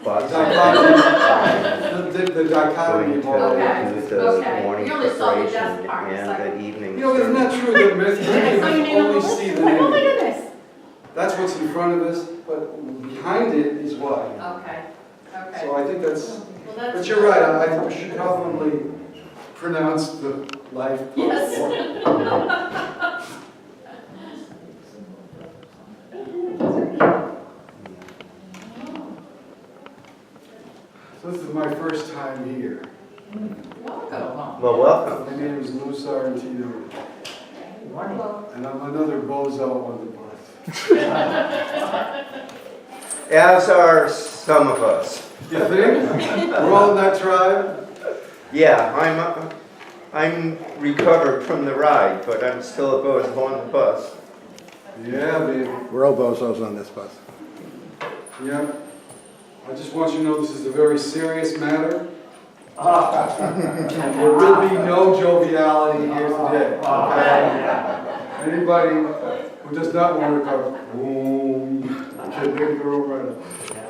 bus. The dichotomy of all going that. to do the morning You only saw the preparation desk part, and so- the evening. You know, isn't that true that many So you need only a see the Oh my name? goodness. That's what's in front of us, but behind it is why. Okay, okay. So I think that's, Well, that's. but you're right, I should probably pronounce the life. Yes. So this is my first time here. Welcome. Well, welcome. My name is Lou Sorrentino, and I'm another bozo on the bus. As are some of us. You think? We're all in that tribe? Yeah, I'm recovered from the ride, but I'm still a bozo on the bus. Yeah, baby. We're all bozos on this bus. Yeah. I just want you to know this is a very serious matter. And there will be no joviality here today. Okay? Anybody who does not want to recover, boom, okay, big girl right up.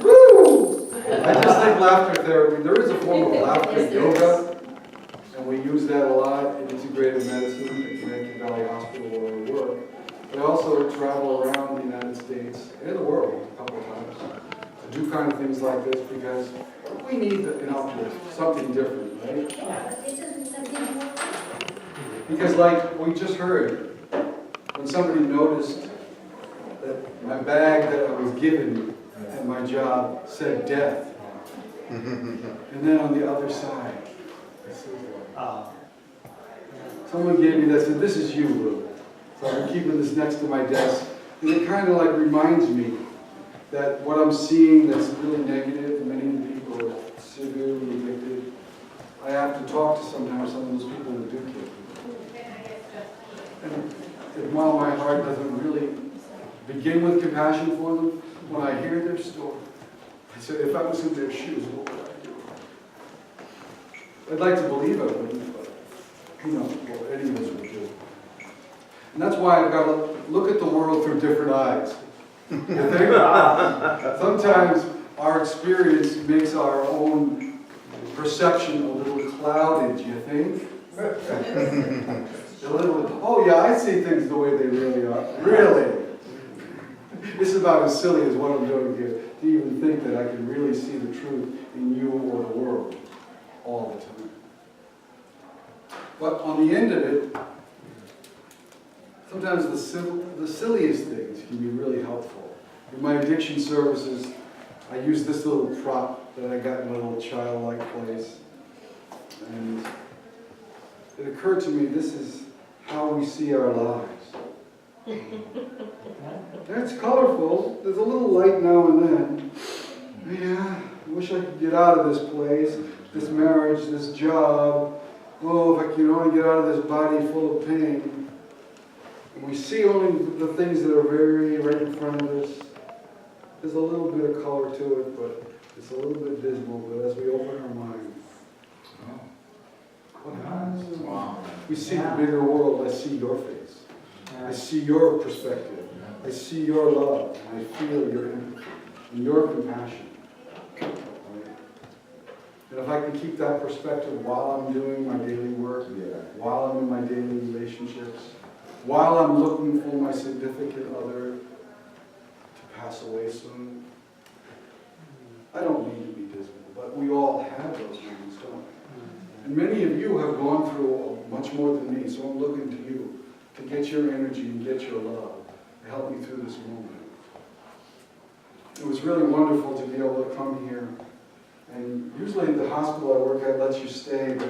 Woo! I just think laughter therapy, there is a form of laughter yoga, and we use that a lot in integrated medicine at Connecticut Valley Hospital where we work. But I also travel around the United States and the world a couple of times to do kind of things like this because we need, something different, right? Because like we just heard, when somebody noticed that my bag that I was given at my job said death, and then on the other side, it said, someone gave me that, said, this is you, Lou. So I'm keeping this next to my desk, and it kind of like reminds me that what I'm seeing that's really negative, many people are severely addicted. I have to talk to sometimes some of those people who do kill people. And while my heart doesn't really begin with compassion for them, when I hear their story, I say, if I was in their shoes, what would I do? I'd like to believe I wouldn't, but who knows what any of us would do. And that's why I've got to look at the world through different eyes. You think? Sometimes our experience makes our own perception a little clouded, you think? A little, oh yeah, I see things the way they really are. Really? This is about as silly as what I'm doing here, to even think that I can really see the truth in you or the world all the time. But on the end of it, sometimes the silliest things can be really helpful. In my addiction services, I use this little prop that I got in my little childlike place. And it occurred to me, this is how we see our lives. It's colorful. There's a little light now and then. Yeah, I wish I could get out of this place, this marriage, this job. Oh, if I could only get out of this body full of pain. And we see only the things that are very right in front of us. There's a little bit of color to it, but it's a little bit dismal. But as we open our minds, what happens? Wow. We see the bigger world. I see your face. I see your perspective. I see your love. I feel your empathy and your compassion. And if I can keep that perspective while I'm doing my daily work, while I'm in my daily relationships, while I'm looking for my significant other to pass away soon, I don't need to be dismal, but we all have those moments, don't we? And many of you have gone through much more than me, so I'm looking to you to get your energy and get your love to help me through this moment. It was really wonderful to be able to come here. And usually the hospital I work at lets you stay, but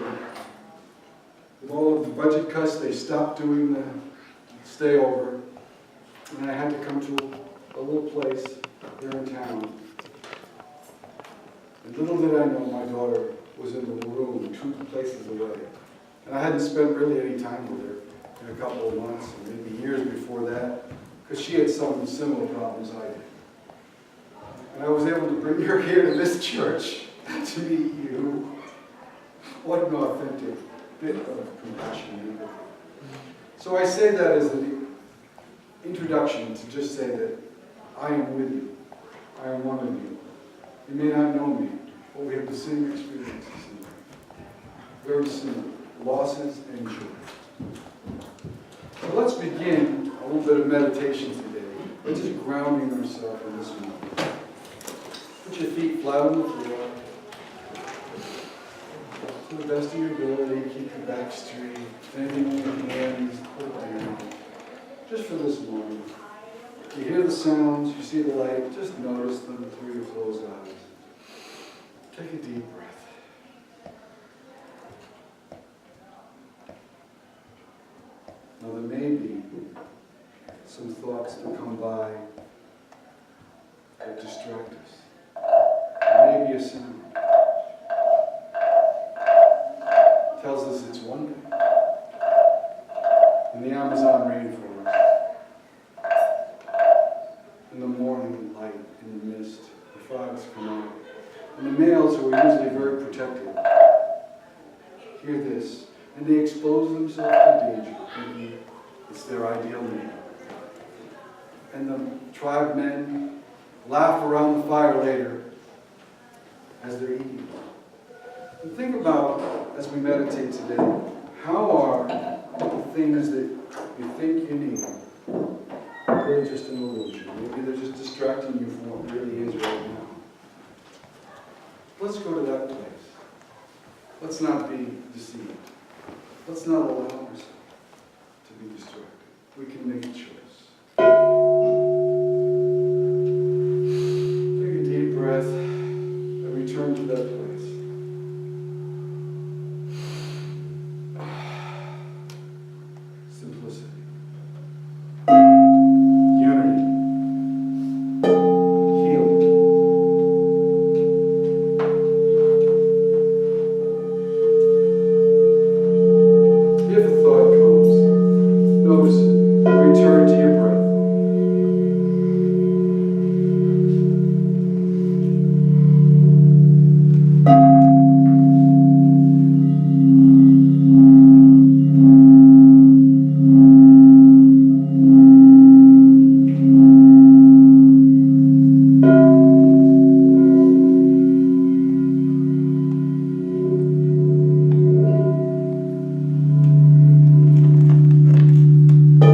with all of the budget cuts, they stopped doing the stay over. And I had to come to a little place here in town. And little did I know my daughter was in the room 2 places away. And I hadn't spent really any time with her in a couple of months, and maybe years before that, because she had some similar problems I did. And I was able to bring her here to this church to meet you. What an authentic bit of compassion and empathy. So I say that as an introduction to just say that I am with you. I am one of you. In may not know me, but we have the same experiences in life. Very similar, losses and joy. So let's begin a little bit of meditation today. We're just grounding ourselves in this moment. Put your feet flat on the floor. To the best of your ability, keep your back straight. Anything on your hands, put it down. Just for this moment. You hear the sounds, you see the light, just notice them through your closed eyes. Take a deep breath. Now there may be some thoughts that come by that distract us. There may be a sound. Tells us it's one thing. In the Amazon rainforest, in the morning light, in the mist, the frogs come out. And the males, who are usually very protective, hear this, and they expose themselves to danger, thinking it's their ideal mate. And the tribe men laugh around the fire later as they're eating. And think about, as we meditate today, how are the things that you think you need really just an illusion? Maybe they're just distracting you from what really is right now. Let's go to that place. Let's not be deceived. Let's not allow ourselves to be distracted. We can make a choice. Take a deep breath and return to that place. Simplicity. Unity. Healing. If a thought comes, notice it. Return to your breath.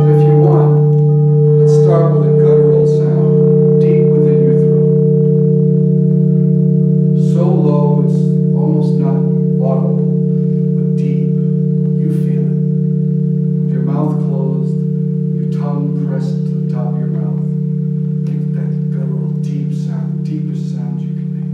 If you want, let's start with a guttural sound deep within your throat. So low it's almost not audible, but deep. You feel it. With your mouth closed, your tongue pressed to the top of your mouth. Make that guttural deep sound, deepest sound you can make.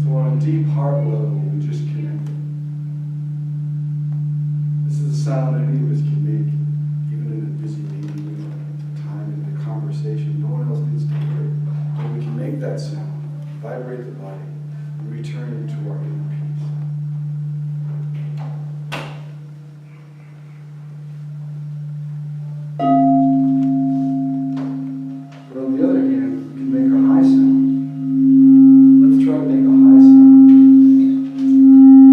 So on a deep heart level, we just connect. This is a sound any of us can make, even in a busy meeting, time in the conversation. No one else needs to hear it. But we can make that sound, vibrate the body, and return into our inner peace. But on the other hand, we can make a high sound. Let's try to make a high sound.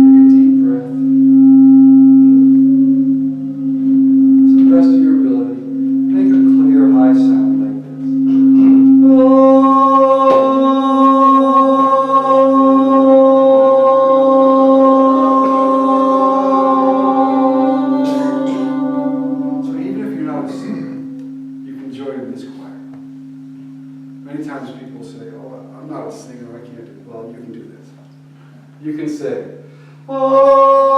Take a deep breath. To the best of your ability, make a clear high sound like this. So even if you're not a singer, you can join this choir. Many times people say, oh, I'm not a singer, I can't do it. Well, you can do this. You can say, oh.